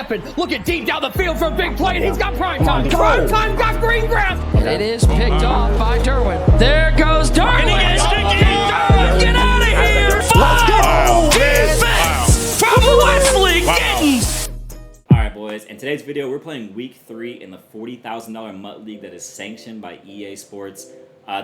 stepping, looking deep down the field for a big play, and he's got prime time. Prime time got green grass. It is picked off by Derwin. There goes Derwin. Get out of here. Five defense from Wesley Gittins. Alright boys, in today's video we're playing week 3 in the $40,000 MUT League that is sanctioned by EA Sports.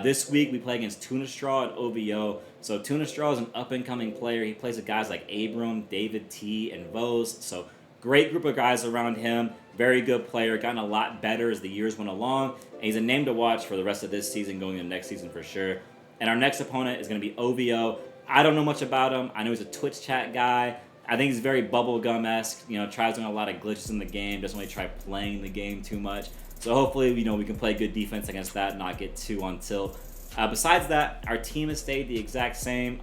This week we play against Tuna Straw and OVO. So Tuna Straw is an up-and-coming player. He plays with guys like Abram, David T, and Vose. So great group of guys around him. Very good player. Gotten a lot better as the years went along. And he's a name to watch for the rest of this season, going into next season for sure. And our next opponent is going to be OVO. I don't know much about him. I know he's a Twitch chat guy. I think he's very bubblegum-esque. You know, tries doing a lot of glitches in the game. Doesn't really try playing the game too much. So hopefully, you know, we can play good defense against that and not get too on tilt. Besides that, our team has stayed the exact same.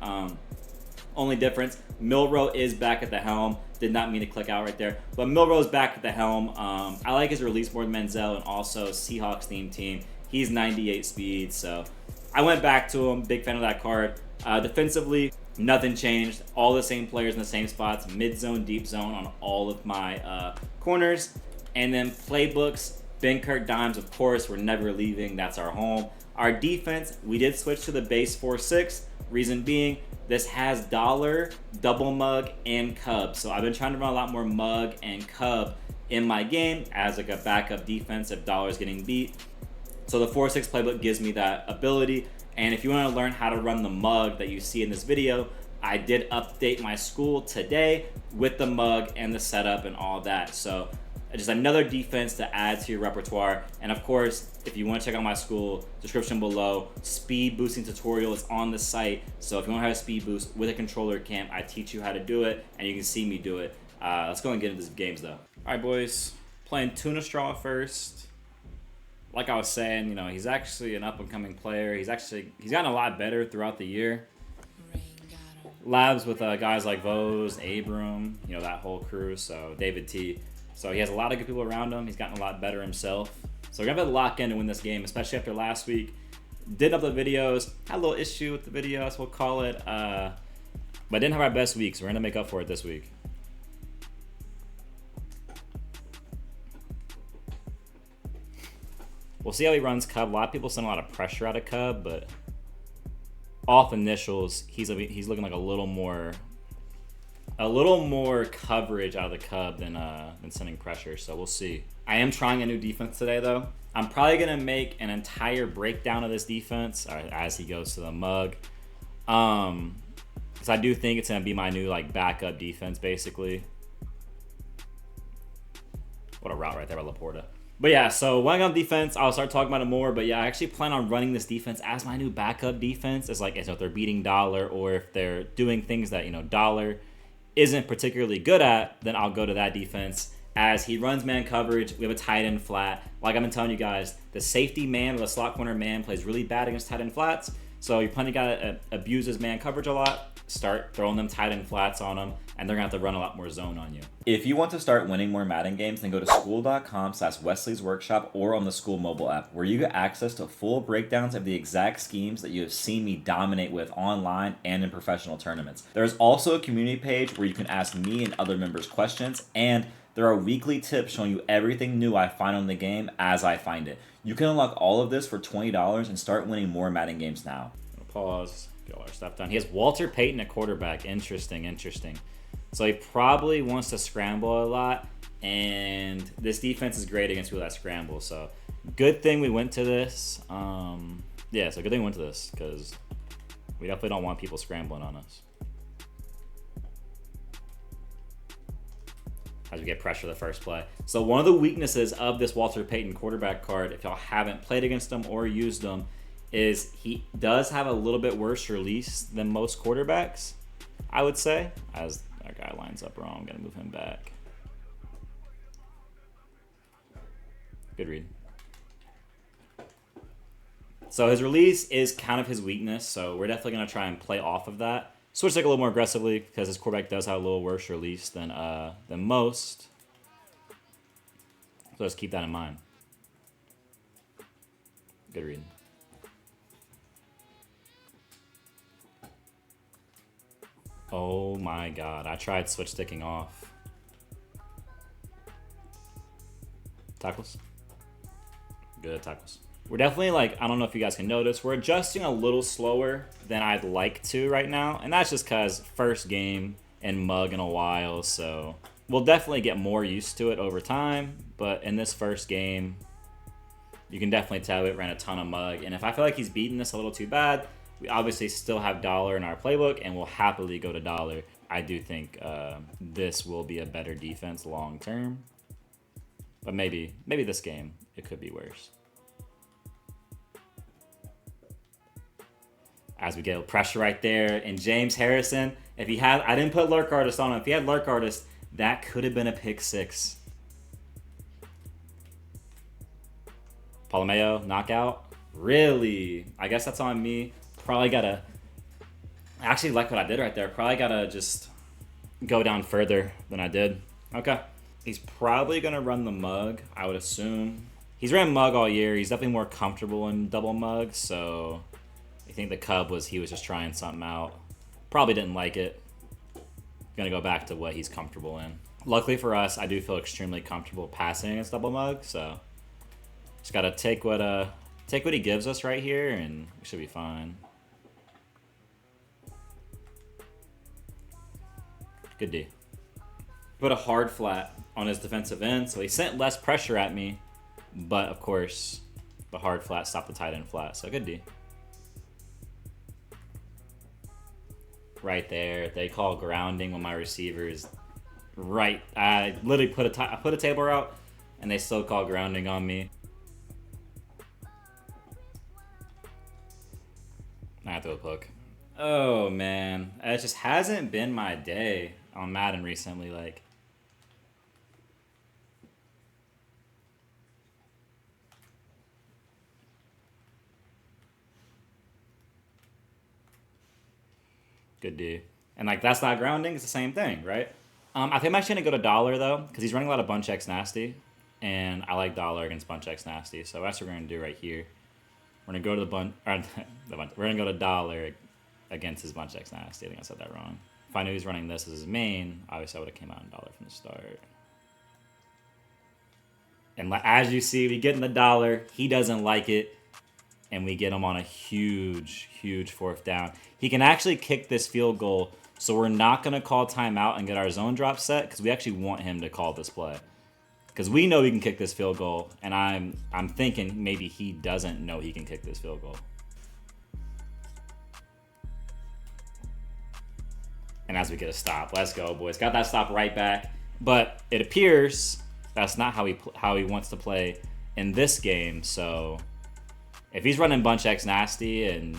Only difference, Milrow is back at the helm. Did not mean to click out right there. But Milrow is back at the helm. I like his release more than Menzel and also Seahawks theme team. He's 98 speed, so I went back to him. Big fan of that card. Defensively, nothing changed. All the same players in the same spots. Mid zone, deep zone on all of my corners. And then playbooks. Benkert Dimes, of course, we're never leaving. That's our home. Our defense, we did switch to the base 4-6. Reason being, this has Dollar, Double Mug, and Cub. So I've been trying to run a lot more Mug and Cub in my game as like a backup defense if Dollar's getting beat. So the 4-6 playbook gives me that ability. And if you want to learn how to run the Mug that you see in this video, I did update my school today with the Mug and the setup and all that. So just another defense to add to your repertoire. And of course, if you want to check out my school, description below, speed boosting tutorial is on the site. So if you want to have a speed boost with a controller camp, I teach you how to do it and you can see me do it. Let's go and get into these games though. All right, boys, playing Tuna Straw first. Like I was saying, you know, he's actually an up and coming player. He's gotten a lot better throughout the year. Labs with guys like Vose, Abram, you know, that whole crew. So David T. So he has a lot of good people around him. He's gotten a lot better himself. So we're going to have to lock in to win this game, especially after last week. Did upload videos. Had a little issue with the videos, we'll call it. But didn't have our best week, so we're going to make up for it this week. We'll see how he runs Cub. A lot of people send a lot of pressure out of Cub, but off initials, he's looking like a little more coverage out of the Cub than sending pressure, so we'll see. I am trying a new defense today, though. I'm probably going to make an entire breakdown of this defense as he goes to the Mug. Because I do think it's going to be my new like backup defense, basically. What a route right there by Laporta. But yeah, so when I go on defense, I'll start talking about it more. But yeah, I actually plan on running this defense as my new backup defense. As like, if they're beating Dollar or if they're doing things that, you know, Dollar isn't particularly good at, then I'll go to that defense. As he runs man coverage, we have a tight end flat. Like I've been telling you guys, the safety man or the slot corner man plays really bad against tight end flats. So you're plenty guy that abuses man coverage a lot. Start throwing them tight end flats on them, and they're gonna have to run a lot more zone on you. If you want to start winning more Madden games, then go to school.com/Wesley's Workshop or on the school mobile app, where you get access to full breakdowns of the exact schemes that you have seen me dominate with online and in professional tournaments. There's also a community page where you can ask me and other members questions, and there are weekly tips showing you everything new I find on the game as I find it. You can unlock all of this for $20 and start winning more Madden games now. Pause. Get all our stuff done. He has Walter Payton at quarterback. Interesting. So he probably wants to scramble a lot, and this defense is great against people that scramble. So good thing we went to this. Yeah, so good thing we went to this because we definitely don't want people scrambling on us. As we get pressure the first play. So one of the weaknesses of this Walter Payton quarterback card, if y'all haven't played against him or used him, is he does have a little bit worse release than most quarterbacks, I would say. As our guy lines up wrong, I'm gonna move him back. Good read. So his release is kind of his weakness, so we're definitely gonna try and play off of that. Switch like a little more aggressively because his quarterback does have a little worse release than most. So let's keep that in mind. Good read. Oh my god, I tried switch sticking off. Tackles. Good tackles. We're definitely like, I don't know if you guys can notice, we're adjusting a little slower than I'd like to right now. And that's just because first game and mug in a while. So we'll definitely get more used to it over time. But in this first game, you can definitely tell it ran a ton of mug. And if I feel like he's beating this a little too bad, we obviously still have dollar in our playbook and we'll happily go to dollar. I do think this will be a better defense long term. But maybe this game, it could be worse. As we get pressure right there. And James Harrison, if he had, I didn't put Lurk Artist on him. If he had Lurk Artist, that could have been a pick 6. Palomeo, knockout. Really? I guess that's on me. Probably gotta, I actually like what I did right there. Probably gotta just go down further than I did. Okay. He's probably gonna run the mug, I would assume. He's ran mug all year. He's definitely more comfortable in double mug, so I think the Cub he was just trying something out. Probably didn't like it. Gonna go back to what he's comfortable in. Luckily for us, I do feel extremely comfortable passing against double mug, so just gotta take what he gives us right here, and we should be fine. Good D. Put a hard flat on his defensive end, so he sent less pressure at me, but of course, the hard flat stopped the tight end flat, so good D. Right there, they call grounding when my receivers right. I literally put a table route, and they still call grounding on me. I have to go hook. Oh man, it just hasn't been my day on Madden recently. Like, good D. And like, that's not grounding. It's the same thing, right? I think I'm actually gonna go to dollar though, because he's running a lot of bunch X nasty, and I like dollar against bunch X nasty. So that's what we're gonna do right here. We're gonna go to we're gonna go to dollar against his bunch X nasty. I think I said that wrong. If I knew he's running this as his main, obviously I would have came out in dollar from the start. And as you see, we get in the dollar. He doesn't like it, and we get him on a huge, huge 4th down. He can actually kick this field goal, so we're not gonna call timeout and get our zone drop set because we actually want him to call this play. Because we know he can kick this field goal, and I'm thinking maybe he doesn't know he can kick this field goal. And as we get a stop, let's go, boys. Got that stop right back. But it appears that's not how he wants to play in this game. So if he's running bunch X nasty and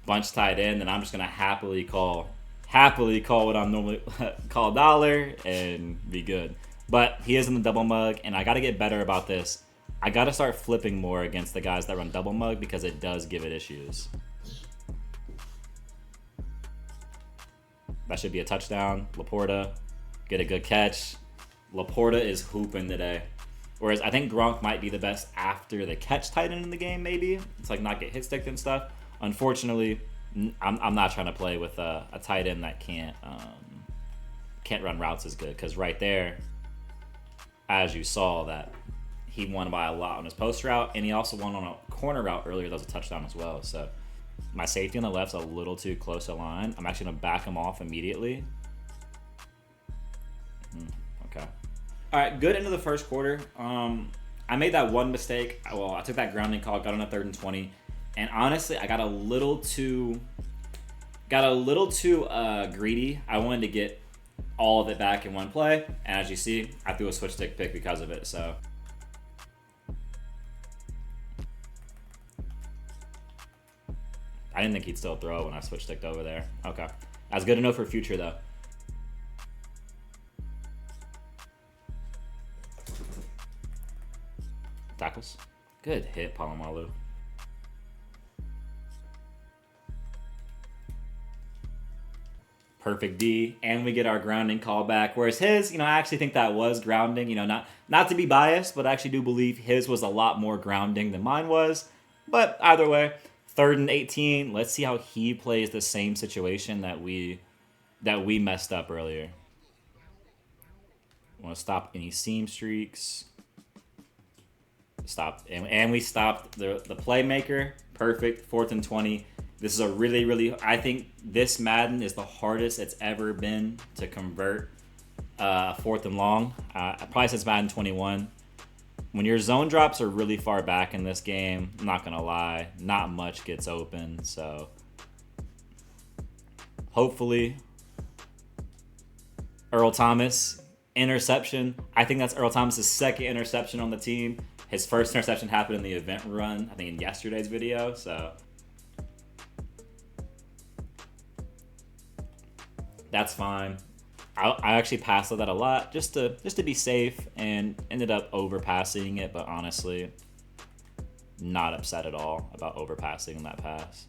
bunch tight end, then I'm just gonna happily call what I'm normally call dollar and be good. But he is in the double mug, and I got to get better about this. I got to start flipping more against the guys that run double mug because it does give it issues. That should be a touchdown. Laporta, get a good catch. Laporta is hooping today. Whereas I think Gronk might be the best after the catch tight end in the game, maybe. It's like not get hit sticked and stuff. Unfortunately, I'm not trying to play with a tight end that can't run routes as good. Because right there, as you saw, that he won by a lot on his post route, and he also won on a corner route earlier. That was a touchdown as well. So my safety on the left's a little too close to line. I'm actually going to back him off immediately. Okay. All right, good into the first quarter. I made that one mistake. Well, I took that grounding call, got on a 3rd and 20, and honestly, I got a little too greedy. I wanted to get all of it back in one play, and as you see, I threw a switch stick pick because of it. So I didn't think he'd still throw when I switch sticked over there. Okay, that's good to know for future though. Tackles. Good hit, Palomalu. Perfect D, and we get our grounding call back. Whereas his, I actually think that was grounding. Not to be biased, but I actually do believe his was a lot more grounding than mine was. But either way, 3rd and 18. Let's see how he plays the same situation that we messed up earlier. Want to stop any seam streaks. stopped. And we stopped the playmaker. Perfect. 4th and 20. This is a really, I think this Madden is the hardest it's ever been to convert 4th and long. Probably since Madden 21. When your zone drops are really far back in this game, I'm not going to lie, not much gets open. So hopefully Earl Thomas, interception. I think that's Earl Thomas's 2nd interception on the team. His first interception happened in the event run, I think in yesterday's video. So that's fine. I actually passed that a lot just to be safe, and ended up overpassing it, but honestly, not upset at all about overpassing that pass.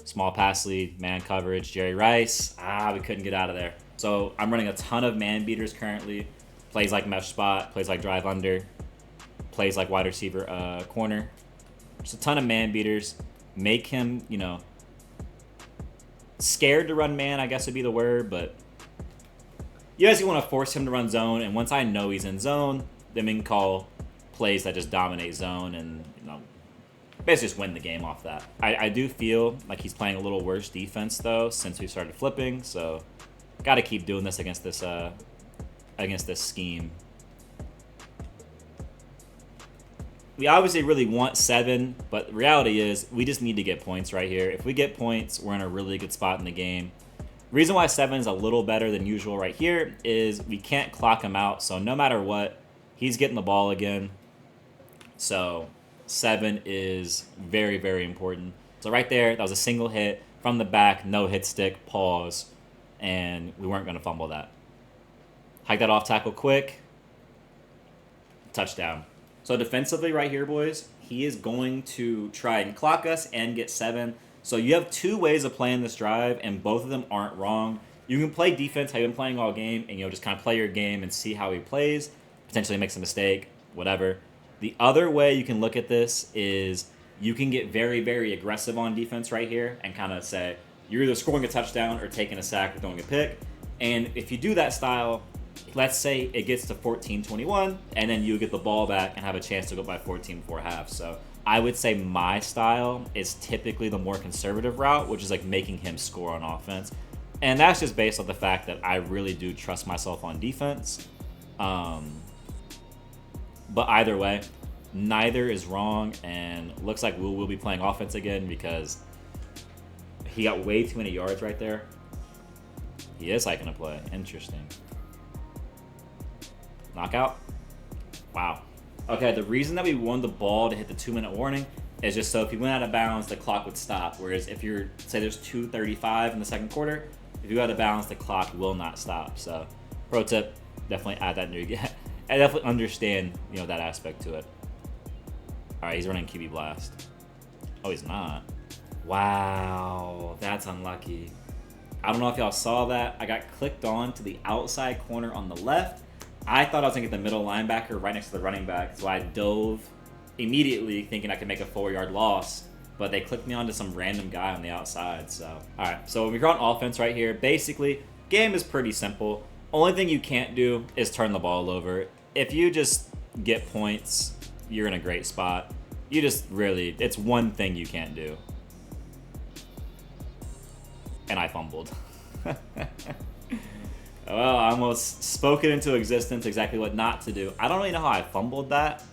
Small pass lead, man coverage, Jerry Rice. We couldn't get out of there. So I'm running a ton of man beaters currently. Plays like mesh spot, plays like drive under, plays like wide receiver corner. Just a ton of man beaters. Make him, you know, scared to run man, I guess would be the word, but you guys want to force him to run zone, and once I know he's in zone, then we can call plays that just dominate zone and, you know, basically just win the game off that. I do feel like he's playing a little worse defense though since we started flipping, so got to keep doing this against this scheme. We obviously really want 7, but the reality is we just need to get points right here. If we get points, we're in a really good spot in the game. Reason why 7 is a little better than usual right here is we can't clock him out, so no matter what, he's getting the ball again. So 7 is very, very important. So right there, that was a single hit from the back, no hit stick, pause, and we weren't going to fumble that. Hike that off tackle quick, touchdown. So defensively right here, boys, he is going to try and clock us and get 7. So you have 2 ways of playing this drive, and both of them aren't wrong. You can play defense how you've been playing all game, and just kind of play your game and see how he plays, potentially makes a mistake, whatever. The other way you can look at this is you can get very, very aggressive on defense right here and kind of say you're either scoring a touchdown or taking a sack or throwing a pick. And if you do that style, let's say it gets to 14-21, and then you get the ball back and have a chance to go by 14 before half. So I would say my style is typically the more conservative route, which is like making him score on offense. And that's just based on the fact that I really do trust myself on defense. But either way, neither is wrong, and looks like we'll be playing offense again because he got way too many yards right there. He is hiking a play. Interesting. Knockout? Wow. Okay, the reason that we wanted the ball to hit the 2-minute warning is just so if he went out of bounds, the clock would stop. Whereas if you're, say there's 2:35 in the second quarter, if you go out of bounds, the clock will not stop. So, pro tip, definitely add that in your I definitely understand, that aspect to it. All right, he's running QB blast. Oh, he's not. Wow, that's unlucky. I don't know if y'all saw that. I got clicked on to the outside corner on the left. I thought I was gonna get the middle linebacker right next to the running back, so I dove immediately thinking I could make a 4-yard loss, but they clicked me onto some random guy on the outside. So, all right, so we're on offense right here. Basically, game is pretty simple. Only thing you can't do is turn the ball over. If you just get points, you're in a great spot. You just really, it's one thing you can't do. And I fumbled. Well, I almost spoke it into existence, exactly what not to do. I don't really know how I fumbled that.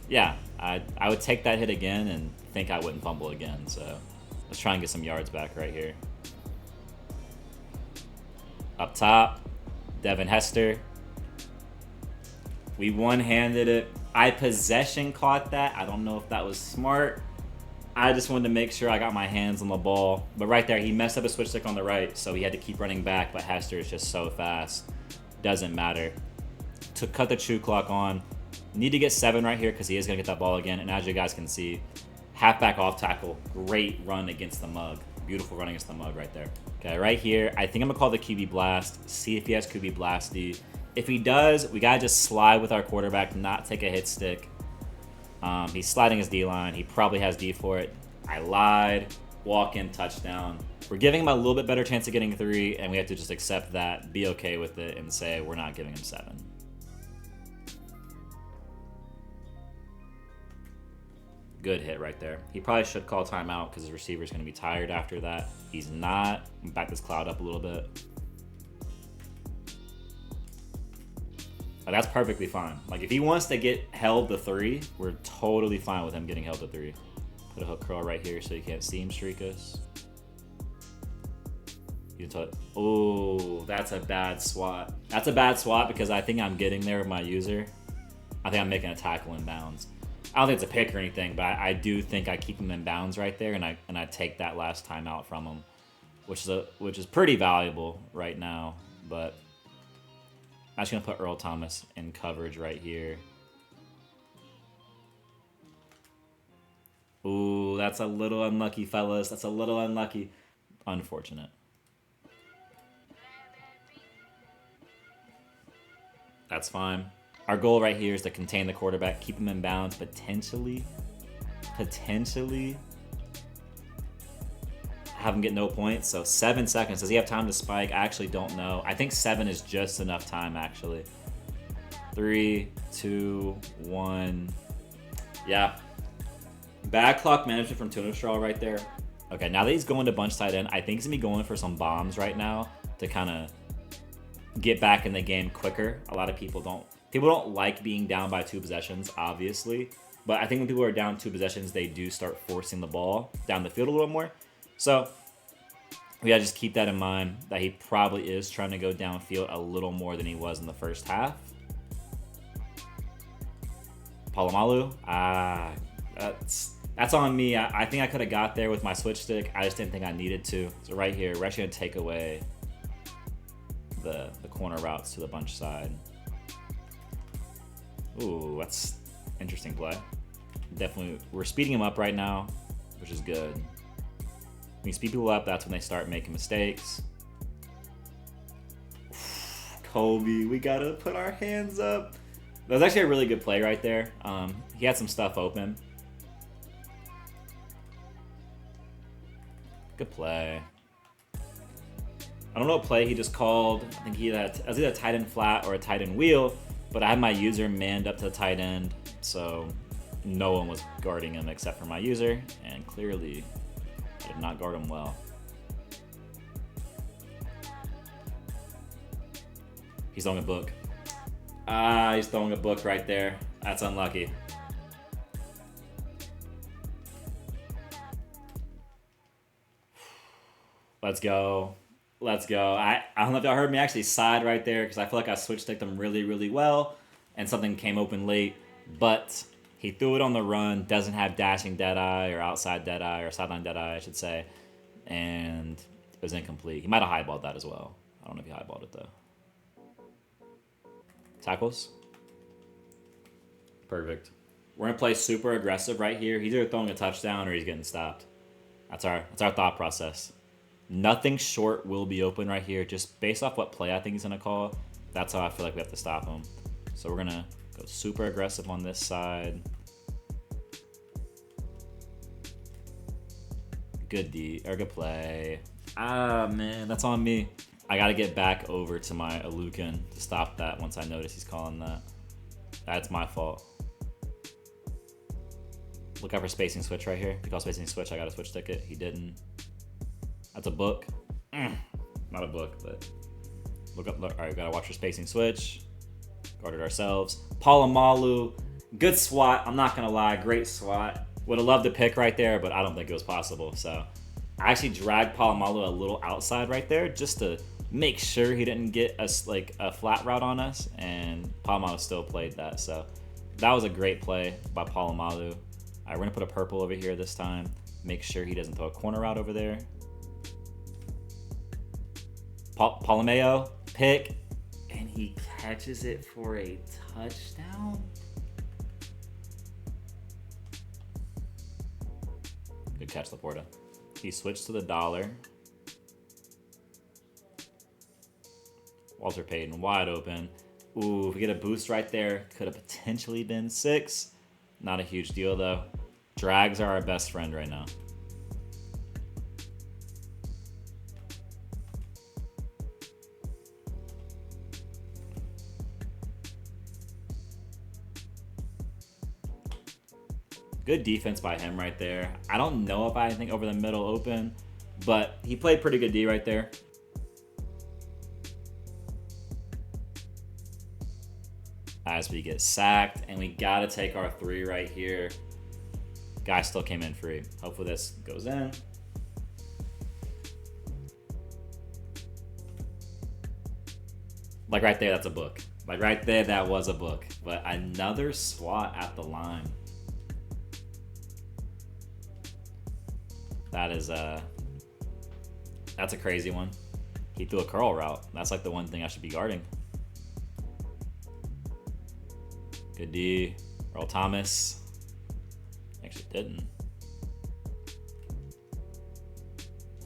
Yeah, I would take that hit again and think I wouldn't fumble again. So let's try and get some yards back right here. Up top, Devin Hester. We one-handed it. I possession caught that. I don't know if that was smart. I just wanted to make sure I got my hands on the ball. But right there, he messed up a switch stick on the right, so he had to keep running back, but Hester is just so fast. Doesn't matter. To cut the chew clock on. Need to get 7 right here because he is going to get that ball again. And as you guys can see, halfback off tackle. Great run against the mug. Beautiful run against the mug right there. Okay, right here, I think I'm going to call the QB blast. See if he has QB blast D. If he does, we got to just slide with our quarterback, not take a hit stick. He's sliding his D-line. He probably has D for it. I lied. Walk-in touchdown. We're giving him a little bit better chance of getting 3, and we have to just accept that, be okay with it, and say we're not giving him 7. Good hit right there. He probably should call timeout because his receiver's going to be tired after that. He's not. Back this cloud up a little bit. But that's perfectly fine. Like, if he wants to get held to 3, we're totally fine with him getting held to 3. Put a hook curl right here so you can't seam streak us. You can tell it. Oh, that's a bad swat. That's a bad swat because I think I'm getting there with my user. I think I'm making a tackle in bounds. I don't think it's a pick or anything, but I do think I keep him in bounds right there, and I take that last timeout from him, which is pretty valuable right now. But I'm just gonna put Earl Thomas in coverage right here. Ooh, that's a little unlucky, fellas. That's a little unlucky. Unfortunate. That's fine. Our goal right here is to contain the quarterback, keep him in bounds, potentially have him get no points. So 7 seconds. Does he have time to spike? I actually don't know. I think 7 is just enough time, actually. 3, 2, 1. Yeah. Bad clock management from Tuna Straw right there. Okay, now that he's going to bunch tight end, I think he's going to be going for some bombs right now to kind of get back in the game quicker. A lot of people don't like being down by 2 possessions, obviously. But I think when people are down 2 possessions, they do start forcing the ball down the field a little more. So we gotta just keep that in mind, that he probably is trying to go downfield a little more than he was in the first half. Palomalu, that's on me. I think I could have got there with my switch stick. I just didn't think I needed to. So right here, we're actually gonna take away the corner routes to the bunch side. Ooh, that's interesting play. Definitely, we're speeding him up right now, which is good. When you speed people up, that's when they start making mistakes. Kobe, we gotta put our hands up. That was actually a really good play right there. He had some stuff open. Good play. I don't know what play he just called. I think it was either a tight end flat or a tight end wheel, but I had my user manned up to the tight end, so no one was guarding him except for my user, and clearly I did not guard him well. He's throwing a book. He's throwing a book right there. That's unlucky. Let's go. Let's go. I don't know if y'all heard me actually side right there because I feel like I switch-sticked him really, really well and something came open late, but he threw it on the run, doesn't have dashing deadeye or outside deadeye or sideline deadeye, I should say, and it was incomplete. He might have highballed that as well. I don't know if he highballed it though. Tackles. Perfect. We're gonna play super aggressive right here. He's either throwing a touchdown or he's getting stopped. That's our thought process. Nothing short will be open right here. Just based off what play I think he's gonna call, that's how I feel like we have to stop him. So we're gonna go super aggressive on this side. Good play. Ah man, that's on me. I gotta get back over to my Alukin to stop that once I notice he's calling that. That's my fault. Look out for spacing switch right here. If he calls spacing switch, I gotta switch stick it. He didn't. That's a book. Not a book, but look up. All right, we gotta watch for spacing switch. Guarded ourselves. Palomalu, good swat. I'm not gonna lie, great swat. Would have loved to pick right there, but I don't think it was possible. So I actually dragged Palomalu a little outside right there just to make sure he didn't get us like a flat route on us, and Palomalu still played that. So that was a great play by Palomalu. All right, we're gonna put a purple over here this time. Make sure he doesn't throw a corner route over there. Palomeo, pick, and he catches it for a touchdown. Good catch, Laporta. He switched to the dollar. Walter Payton wide open. Ooh, if we get a boost right there, could have potentially been 6. Not a huge deal though. Drags are our best friend right now. Good defense by him right there. I don't know if I think over the middle open, but he played pretty good D right there. As we get sacked, and we got to take our 3 right here. Guy still came in free. Hopefully this goes in. Like right there, that's a book. Like right there, that was a book. But another swat at the line. That is that's a crazy one. He threw a curl route. That's like the one thing I should be guarding. Good D. Earl Thomas. Actually didn't.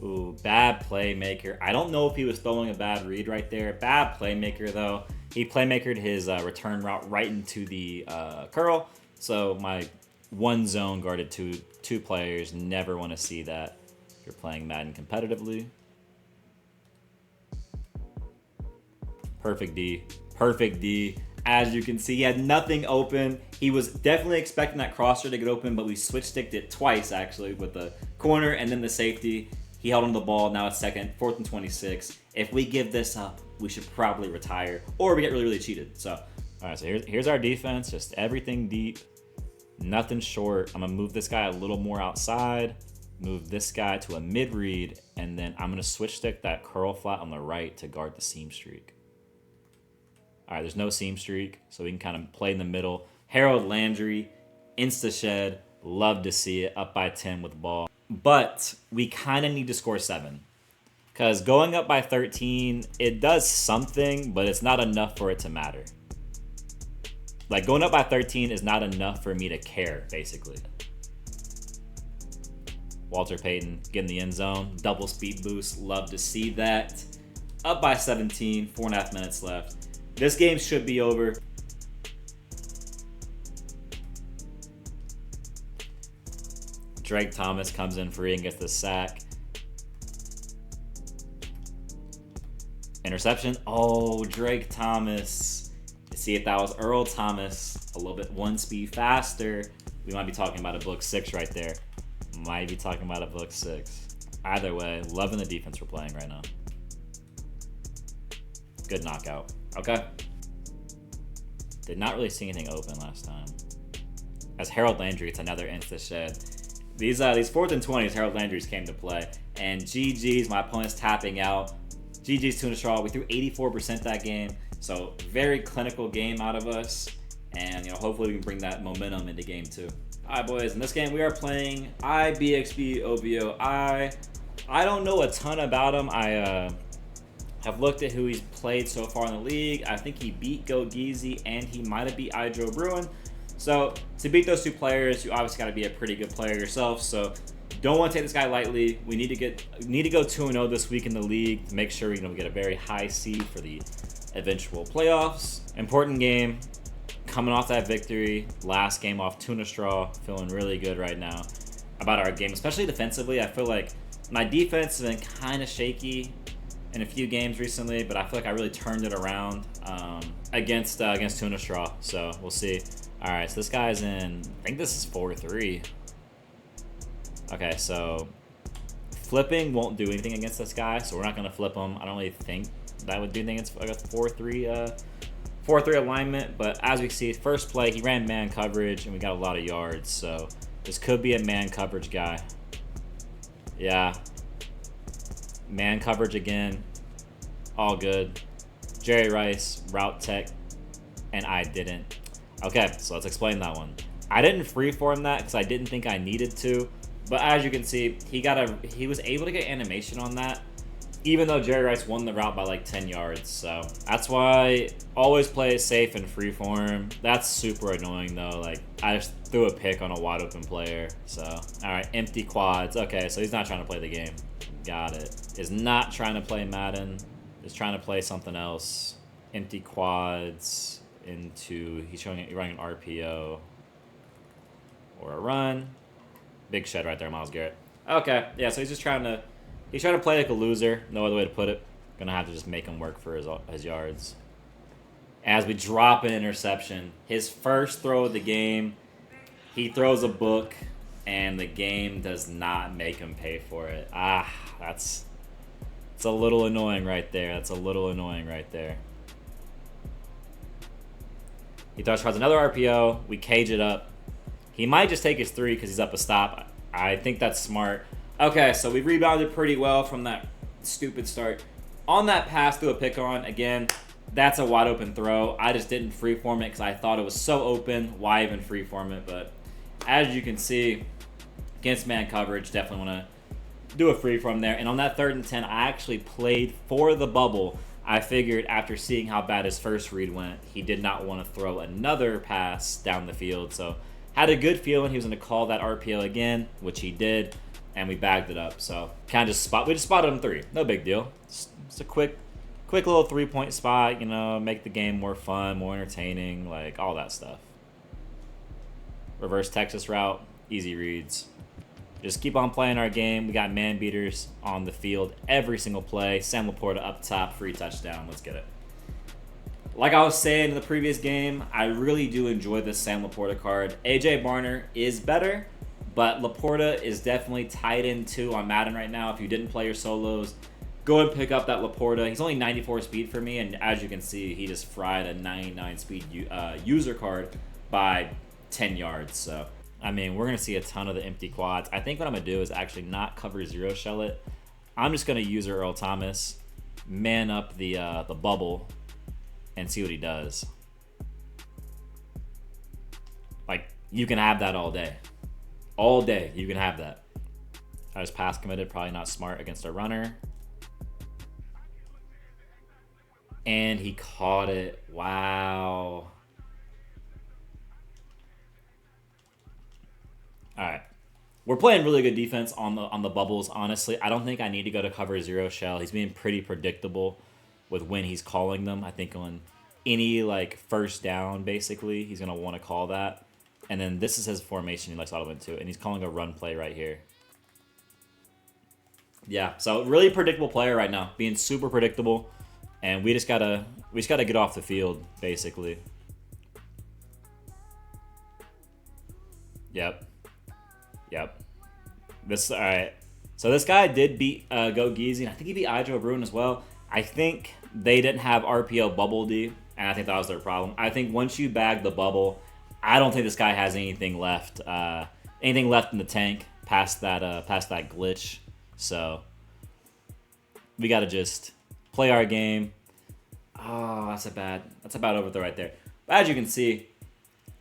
Ooh, bad playmaker. I don't know if he was throwing a bad read right there. Bad playmaker, though. He playmakered his return route right into the curl. So my one zone guarded two players. Never want to see that if you're playing Madden competitively. Perfect D. Perfect D. As you can see, he had nothing open. He was definitely expecting that crosser to get open, but we switch-sticked it twice, actually, with the corner and then the safety. He held on the ball. Now it's second, 4th and 26. If we give this up, we should probably retire, or we get really, really cheated. So, all right, so here's our defense. Just everything deep, nothing short. I'm going to move this guy a little more outside, move this guy to a mid-read, and then I'm going to switch-stick that curl flat on the right to guard the seam streak. All right, there's no seam streak, so we can kind of play in the middle. Harold Landry, insta-shed. Love to see it, up by 10 with the ball. But we kind of need to score 7. Because going up by 13, it does something, but it's not enough for it to matter. Like, going up by 13 is not enough for me to care, basically. Walter Payton getting the end zone. Double speed boost. Love to see that. Up by 17, 4.5 minutes left. This game should be over. Drake Thomas comes in free and gets the sack. Interception. Oh, Drake Thomas. See, if that was Earl Thomas, a little bit one speed faster, we might be talking about a book 6 right there. Might be talking about a book 6. Either way, loving the defense we're playing right now. Good knockout. Okay. Did not really see anything open last time. As Harold Landry, it's another insta-shed. These 4th and 20s, Harold Landry's came to play. And GG's, my opponent's tapping out. GG's tuna straw. We threw 84% that game. So very clinical game out of us. And hopefully we can bring that momentum into game 2. All right, boys. In this game, we are playing IBXB OVO. I don't know a ton about him. I have looked at who he's played so far in the league. I think he beat Go Geezy and he might have beat Idro Bruin. So to beat those 2 players, you obviously got to be a pretty good player yourself. So don't want to take this guy lightly. We need to go 2-0 this week in the league to make sure we get a very high seed for the eventual playoffs. Important game. Coming off that victory, last game off tuna straw, feeling really good right now about our game, especially defensively. I feel like my defense has been kind of shaky in a few games recently, but I feel like I really turned it around against tuna straw. So we'll see. All right, so this guy's in, I think this is 4-3. Okay, so flipping won't do anything against this guy, so we're not going to flip him. I don't really think that would do anything against like a 4-3 alignment, but as we see, first play, he ran man coverage, and we got a lot of yards, so this could be a man coverage guy. Yeah. Man coverage again. All good. Jerry Rice, route tech, and I didn't. Okay, so let's explain that one. I didn't freeform that because I didn't think I needed to, but as you can see, he was able to get animation on that, even though Jerry Rice won the route by like 10 yards. So that's why always play it safe and freeform. That's super annoying though. Like I just threw a pick on a wide open player. So all right, empty quads. Okay, so he's not trying to play the game. Got it. Is not trying to play Madden. Is trying to play something else. Empty quads into he's running an RPO or a run. Big shed right there, Myles Garrett. Okay, yeah. So he's trying to play like a loser. No other way to put it. Gonna have to just make him work for his yards. As we drop an interception, his first throw of the game. He throws a book, and the game does not make him pay for it. It's a little annoying right there. That's a little annoying right there. He tries another RPO. We cage it up. He might just take his 3 because he's up a stop. I think that's smart. Okay, so we rebounded pretty well from that stupid start. On that pass through a pick on, again, that's a wide open throw. I just didn't freeform it because I thought it was so open. Why even freeform it? But as you can see, against man coverage, definitely want to do a freeform there. And on that 3rd and 10, I actually played for the bubble. I figured after seeing how bad his first read went, he did not want to throw another pass down the field. So had a good feeling he was going to call that RPO again, which he did, and we bagged it up. So we just spotted him 3. No big deal. It's a quick little 3-point spot, you know, make the game more fun, more entertaining, like all that stuff. Reverse Texas route, easy reads. Just keep on playing our game. We got man beaters on the field every single play. Sam Laporta up top, free touchdown. Let's get it. Like I was saying in the previous game, I really do enjoy this Sam Laporta card. AJ Barner is better, but Laporta is definitely tied in 2 on Madden right now. If you didn't play your solos, go and pick up that Laporta. He's only 94 speed for me, and as you can see, he just fried a 99 speed user card by 10 yards. So I mean, we're going to see a ton of the empty quads. I think what I'm going to do is actually not cover 0 shell it. I'm just going to use Earl Thomas, man up the bubble, and see what he does. Like, you can have that all day. All day, you can have that. I was pass committed, probably not smart against a runner. And he caught it. Wow. All right, we're playing really good defense on the bubbles. Honestly, I don't think I need to go to cover 0 shell. He's being pretty predictable with when he's calling them. I think on any like first down, basically, he's gonna want to call that. And then this is his formation. He likes auto into it, and he's calling a run play right here. Yeah, so really predictable player right now, being super predictable, and we just gotta get off the field basically. Yep. All right. So this guy did beat Go Geezy, and I think he beat Ijo Bruin as well. I think they didn't have RPO bubble D, and I think that was their problem. I think once you bag the bubble, I don't think this guy has anything left in the tank past that glitch. So we got to just play our game. Oh, that's a bad overthrow right there. But as you can see,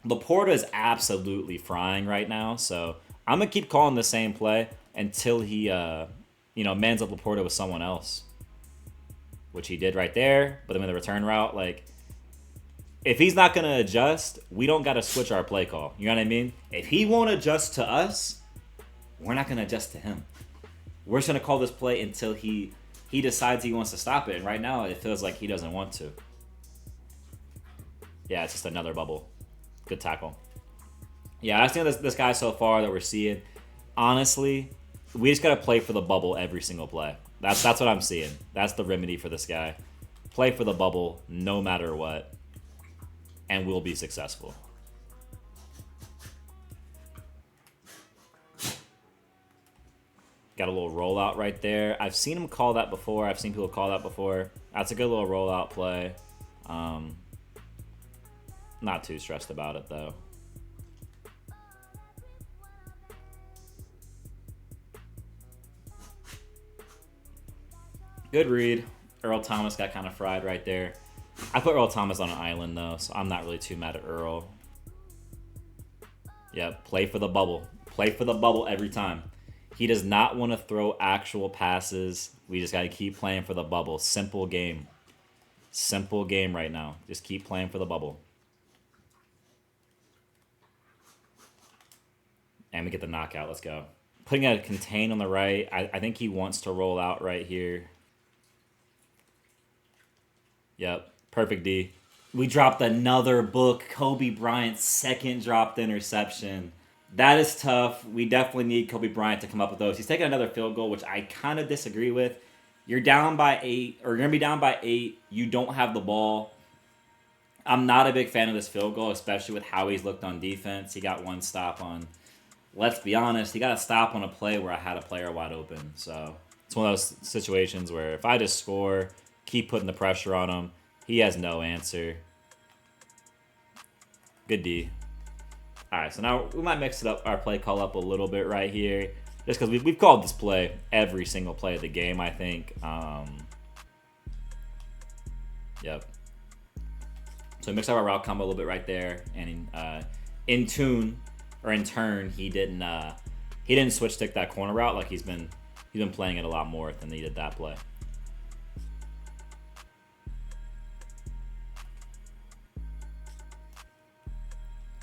Laporta is absolutely frying right now, so I'm going to keep calling the same play until he, mans up Laporta with someone else, which he did right there. But then in the return route, like, if he's not going to adjust, we don't got to switch our play call. You know what I mean? If he won't adjust to us, we're not going to adjust to him. We're just going to call this play until he decides he wants to stop it. And right now, it feels like he doesn't want to. Yeah, it's just another bubble. Good tackle. Yeah, I think this guy so far that we're seeing, honestly, we just got to play for the bubble every single play. That's what I'm seeing. That's the remedy for this guy. Play for the bubble no matter what, and we'll be successful. Got a little rollout right there. I've seen him call that before. I've seen people call that before. That's a good little rollout play. Not too stressed about it, though. Good read. Earl Thomas got kind of fried right there. I put Earl Thomas on an island, though, so I'm not really too mad at Earl. Yep, play for the bubble. Play for the bubble every time. He does not want to throw actual passes. We just got to keep playing for the bubble. Simple game. Simple game right now. Just keep playing for the bubble. And we get the knockout. Let's go. Putting a contain on the right. I think he wants to roll out right here. Yep. Perfect D. We dropped another book. Kobe Bryant's second dropped interception. That is tough. We definitely need Kobe Bryant to come up with those. He's taking another field goal, which I kind of disagree with. You're down by 8, or you're going to be down by 8. You don't have the ball. I'm not a big fan of this field goal, especially with how he's looked on defense. He got one stop on, let's be honest, he got a stop on a play where I had a player wide open. So it's one of those situations where if I just score, keep putting the pressure on him, he has no answer. Good D. All right, so now we might mix it up, our play call up a little bit right here, just because we've called this play every single play of the game, I think. Yep. So we mixed up our route combo a little bit right there, and in turn, he didn't switch stick that corner route like he's been playing it a lot more than he did that play.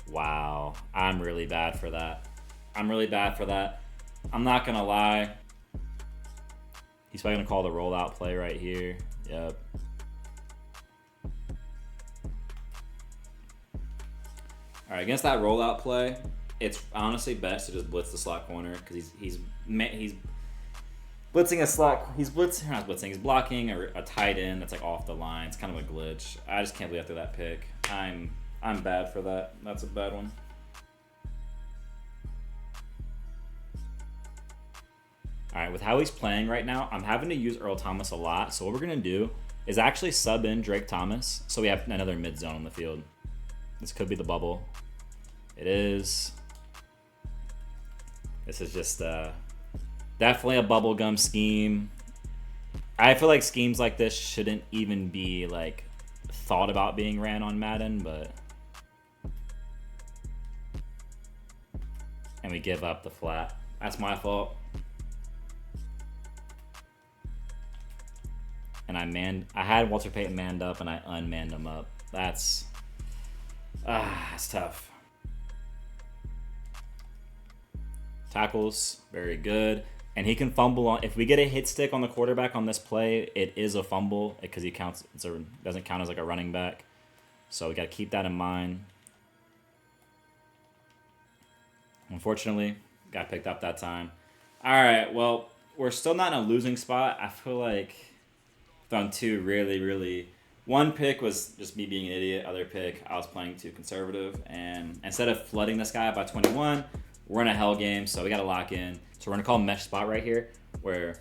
Wow, I'm really bad for that. I'm not gonna lie. He's probably gonna call the rollout play right here. Yep. All right, against that rollout play, it's honestly best to just blitz the slot corner because he's blitzing a slot. He's blocking a tight end that's like off the line. It's kind of a glitch. I just can't believe I threw that pick. I'm bad for that. That's a bad one. All right, with how he's playing right now, I'm having to use Earl Thomas a lot. So what we're gonna do is actually sub in Drake Thomas, so we have another mid zone on the field. This could be the bubble. It is. This is just definitely a bubblegum scheme. I feel like schemes like this shouldn't even be like thought about being ran on Madden, but and we give up the flat. That's my fault. And I had Walter Payton manned up and I unmanned him up. That's tough. Tackles, very good. And he can fumble on, if we get a hit stick on the quarterback on this play, it is a fumble because he counts, doesn't count as like a running back. So we got to keep that in mind. Unfortunately, got picked up that time. All right, well, we're still not in a losing spot. I feel like found two really. One pick was just me being an idiot. Other pick, I was playing too conservative. And instead of flooding this guy by 21, we're in a hell game, so we got to lock in. So we're going to call mesh spot right here, where,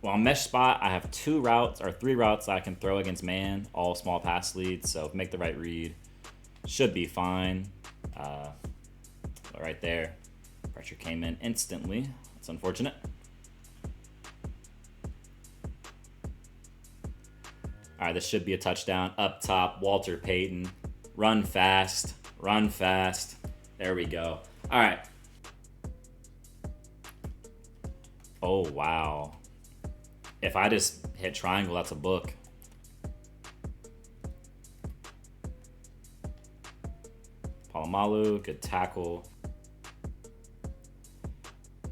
well, mesh spot, I have 3 routes that I can throw against man, all small pass leads. So make the right read. Should be fine. Right there. Pressure came in instantly. That's unfortunate. All right, this should be a touchdown. Up top, Walter Payton. Run fast. There we go. All right. Oh, wow. If I just hit triangle, that's a book. Palomalu, good tackle.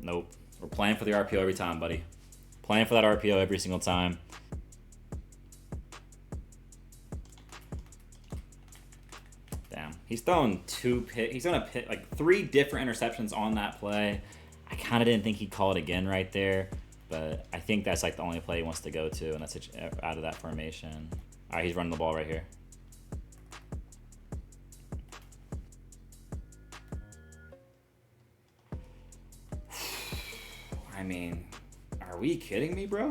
Nope. We're playing for the RPO every time, buddy. Playing for that RPO every single time. He's thrown like 3 different interceptions on that play. I kind of didn't think he'd call it again right there, but I think that's like the only play he wants to go to, and that's out of that formation. All right, he's running the ball right here. I mean, are we kidding me, bro?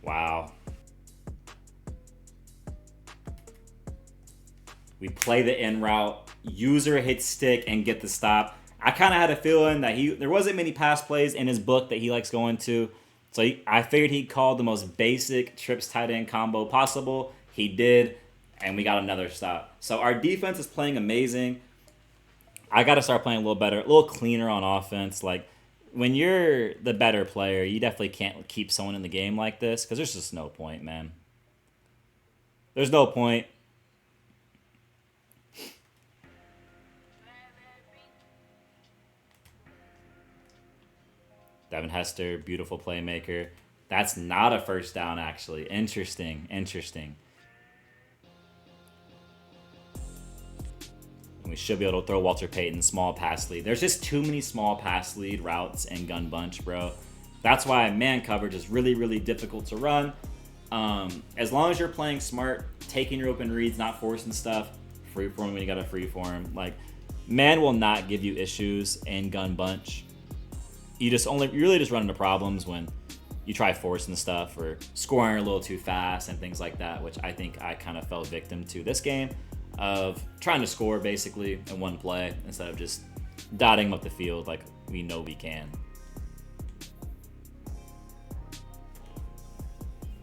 Wow. We play the in route, user hit stick, and get the stop. I kind of had a feeling that there wasn't many pass plays in his book that he likes going to. So I figured he'd call the most basic trips tight end combo possible. He did, and we got another stop. So our defense is playing amazing. I got to start playing a little better, a little cleaner on offense. Like, when you're the better player, you definitely can't keep someone in the game like this because there's just no point, man. There's no point. Devin Hester, beautiful playmaker. That's not a first down, actually. Interesting. we should be able to throw Walter Payton small pass lead. There's just too many small pass lead routes in gun bunch, bro. That's why man coverage is really, really difficult to run. As long as you're playing smart, taking your open reads, not forcing stuff, freeform when you got a freeform. Like, man will not give you issues in gun bunch. You really just run into problems when you try forcing stuff or scoring a little too fast and things like that, which I think I kind of fell victim to this game of trying to score basically in one play instead of just dotting up the field like we know we can.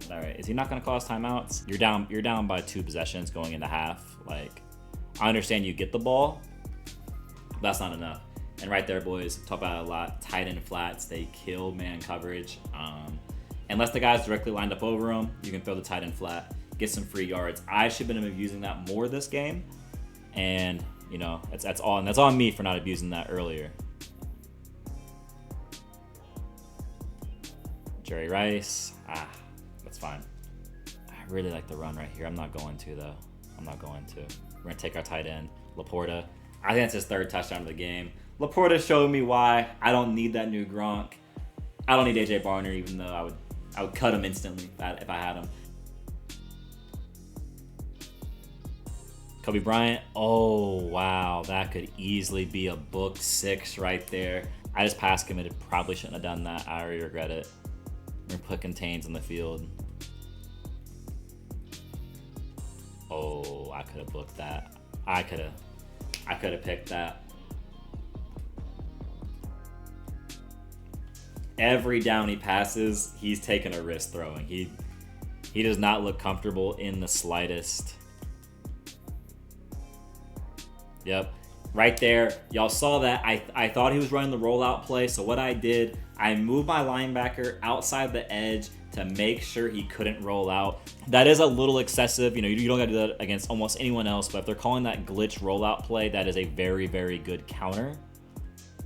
All right, is he not going to cause timeouts? You're down by 2 possessions going into half. Like, I understand you get the ball, but that's not enough. And right there, boys, talk about it a lot. Tight end flats, they kill man coverage. Unless the guy's directly lined up over him, you can throw the tight end flat, get some free yards. I should have been using that more this game, and you know that's on me for not abusing that earlier. Jerry Rice, that's fine. I really like the run right here. I'm not going to though. I'm not going to. We're gonna take our tight end, Laporta. I think that's his 3rd touchdown of the game. Laporta showed me why I don't need that new Gronk. I don't need AJ Barner, even though I would cut him instantly if I had him. Kobe Bryant. Oh, wow. That could easily be a book 6 right there. I just pass committed. Probably shouldn't have done that. I already regret it. We're going to put contains on the field. Oh, I could have booked that. I could have picked that. Every down he passes, he's taking a risk throwing. He does not look comfortable in the slightest. Yep, right there. Y'all saw that. I thought he was running the rollout play, so what I did, I moved my linebacker outside the edge to make sure he couldn't roll out. That is a little excessive. You know, you don't got to do that against almost anyone else, but if they're calling that glitch rollout play, that is a very, very good counter.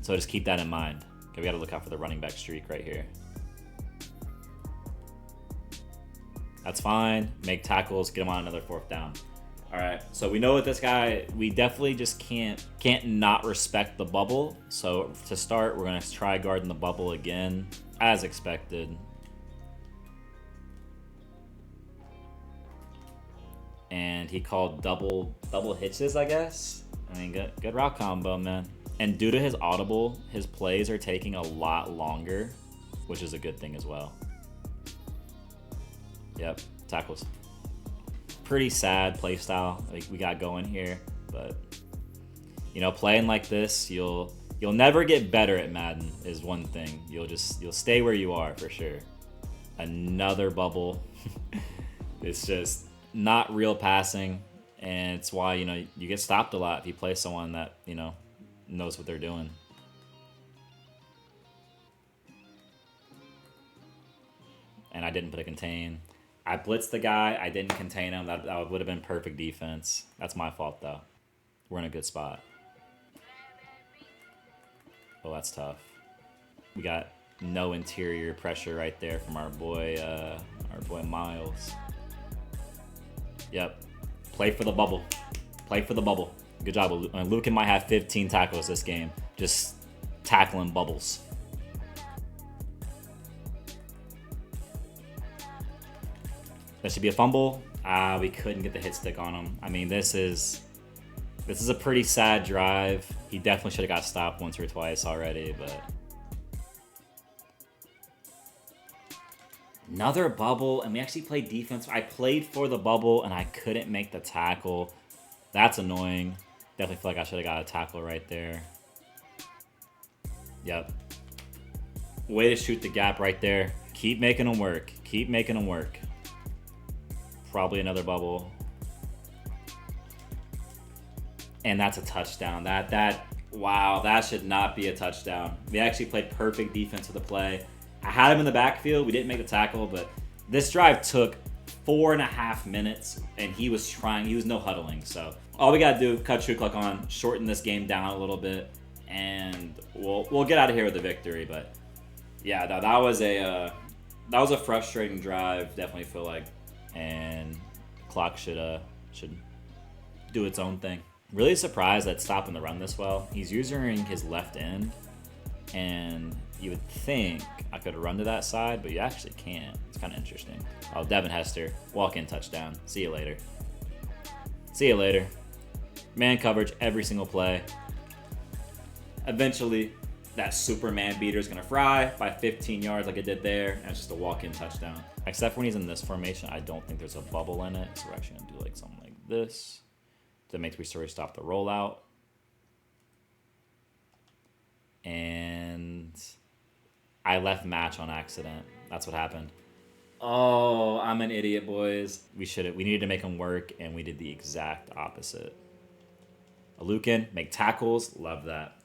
So just keep that in mind. Okay, we got to look out for the running back streak right here. That's fine. Make tackles, get him on another 4th down. All right, so we know with this guy, we definitely just can't not respect the bubble. So to start, we're gonna try guarding the bubble again, as expected. And he called double hitches, I guess. I mean, good route combo, man. And due to his audible, his plays are taking a lot longer, which is a good thing as well. Yep, tackles. Pretty sad play style like we got going here, but you know, playing like this, you'll never get better at Madden is one thing. You'll stay where you are for sure. Another bubble. It's just not real passing, and it's why, you know, you get stopped a lot if you play someone that, you know, knows what they're doing. And I didn't put a contain. I blitzed the guy. I didn't contain him. That would have been perfect defense. That's my fault, though. We're in a good spot. Oh, that's tough. We got no interior pressure right there from our boy Miles. Yep. Play for the bubble. Play for the bubble. Good job. Lucan might have 15 tackles this game. Just tackling bubbles. That should be a fumble. We couldn't get the hit stick on him. I mean, this is a pretty sad drive. He definitely should have got stopped once or twice already, but another bubble, and we actually played defense. I played for the bubble, and I couldn't make the tackle. That's annoying. Definitely feel like I should have got a tackle right there. Yep. Way to shoot the gap right there. Keep making them work. Keep making them work. Probably another bubble. And that's a touchdown. Wow, that should not be a touchdown. We actually played perfect defense of the play. I had him in the backfield. We didn't make the tackle, but this drive took 4.5 minutes, and he was no huddling. So all we got to do, cut true clock on, shorten this game down a little bit, and we'll get out of here with a victory. But yeah, that was a frustrating drive. Definitely feel like, and clock should do its own thing. Really surprised that stopping the run this well. He's using his left end, and you would think I could run to that side, but you actually can't. It's kind of interesting. Oh, Devin Hester, walk-in touchdown. See you later. See you later. Man coverage every single play. Eventually, that Superman beater is going to fry by 15 yards like it did there, and it's just a walk-in touchdown. Except when he's in this formation, I don't think there's a bubble in it, so we're actually going to do like something like this to make sure we stop the rollout. And I left match on accident. That's what happened. Oh, I'm an idiot, boys. We needed to make him work, and we did the exact opposite. Alukin, make tackles. Love that.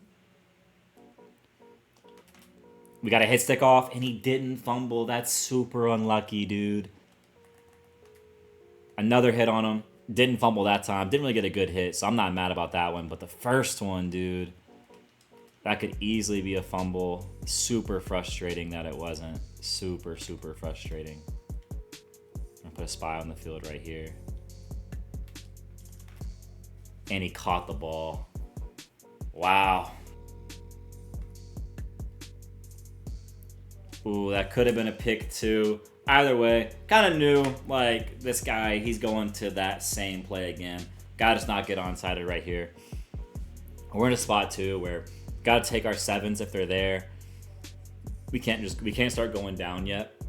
We got a hit stick off, and he didn't fumble. That's super unlucky, dude. Another hit on him. Didn't fumble that time. Didn't really get a good hit, so I'm not mad about that one. But the first one, dude, that could easily be a fumble. Super frustrating that it wasn't. Super, super frustrating. I'm going to put a spy on the field right here. And he caught the ball. Wow. Ooh, that could have been a pick too. Either way, kind of knew, like, this guy, he's going to that same play again. Gotta just not get onside right here. We're in a spot too where gotta take our sevens if they're there. We can't start going down yet.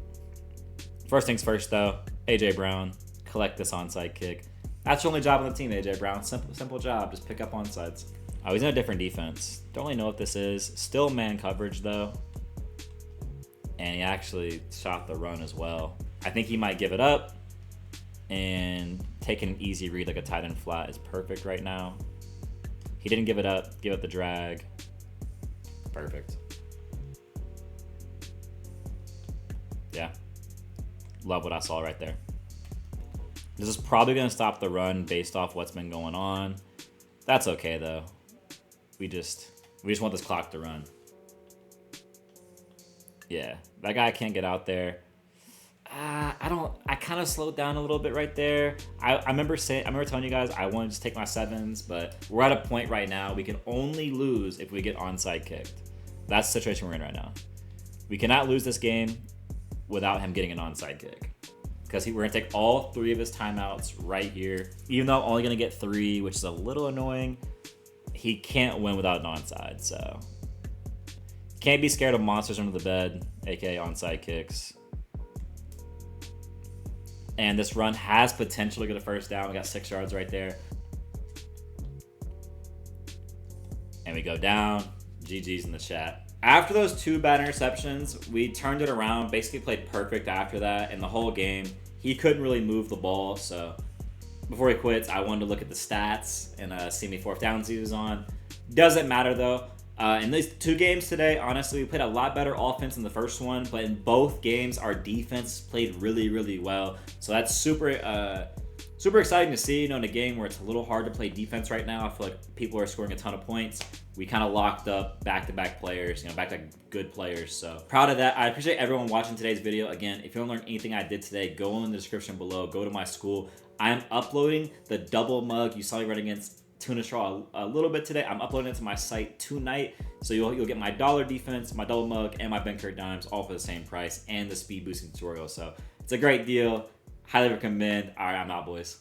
First things first though, AJ Brown, collect this onside kick. That's your only job on the team, AJ Brown. Simple job, just pick up onsides. Oh, he's in a different defense. Don't really know what this is. Still man coverage though. And he actually shot the run as well. I think he might give it up, and taking an easy read like a tight end flat is perfect right now. He didn't give it up, give it the drag. Perfect. Yeah. Love what I saw right there. This is probably going to stop the run based off what's been going on. That's okay though. We just want this clock to run. Yeah, that guy can't get out there. I kind of slowed down a little bit right there. I remember telling you guys I wanted to take my sevens, but we're at a point right now we can only lose if we get onside kicked. That's the situation we're in right now. We cannot lose this game without him getting an onside kick, because we're gonna take all 3 of his timeouts right here. Even though I'm only gonna get 3, which is a little annoying, he can't win without an onside. So can't be scared of monsters under the bed, aka onside kicks. And this run has potential to get a first down. We got 6 yards right there. And we go down. GG's in the chat. After those 2 bad interceptions, we turned it around, basically played perfect after that. And the whole game, he couldn't really move the ball. So before he quits, I wanted to look at the stats and see me 4th downs he was on. Doesn't matter though. In these 2 games today, honestly, we played a lot better offense in the first one, but in both games, our defense played really, really well. So that's super exciting to see. You know, in a game where it's a little hard to play defense right now, I feel like people are scoring a ton of points. We kind of locked up back-to-back players, back to good players. So proud of that. I appreciate everyone watching today's video. Again, if you want to learn anything I did today, go in the description below. Go to my school. I am uploading the double mug you saw me running against Tuna Straw a little bit today. I'm uploading it to my site tonight, so you'll get my dollar defense, my double mug, and my Ben Kurt dimes all for the same price, and the speed boosting tutorial. So it's a great deal. Highly recommend. All right, I'm out, boys.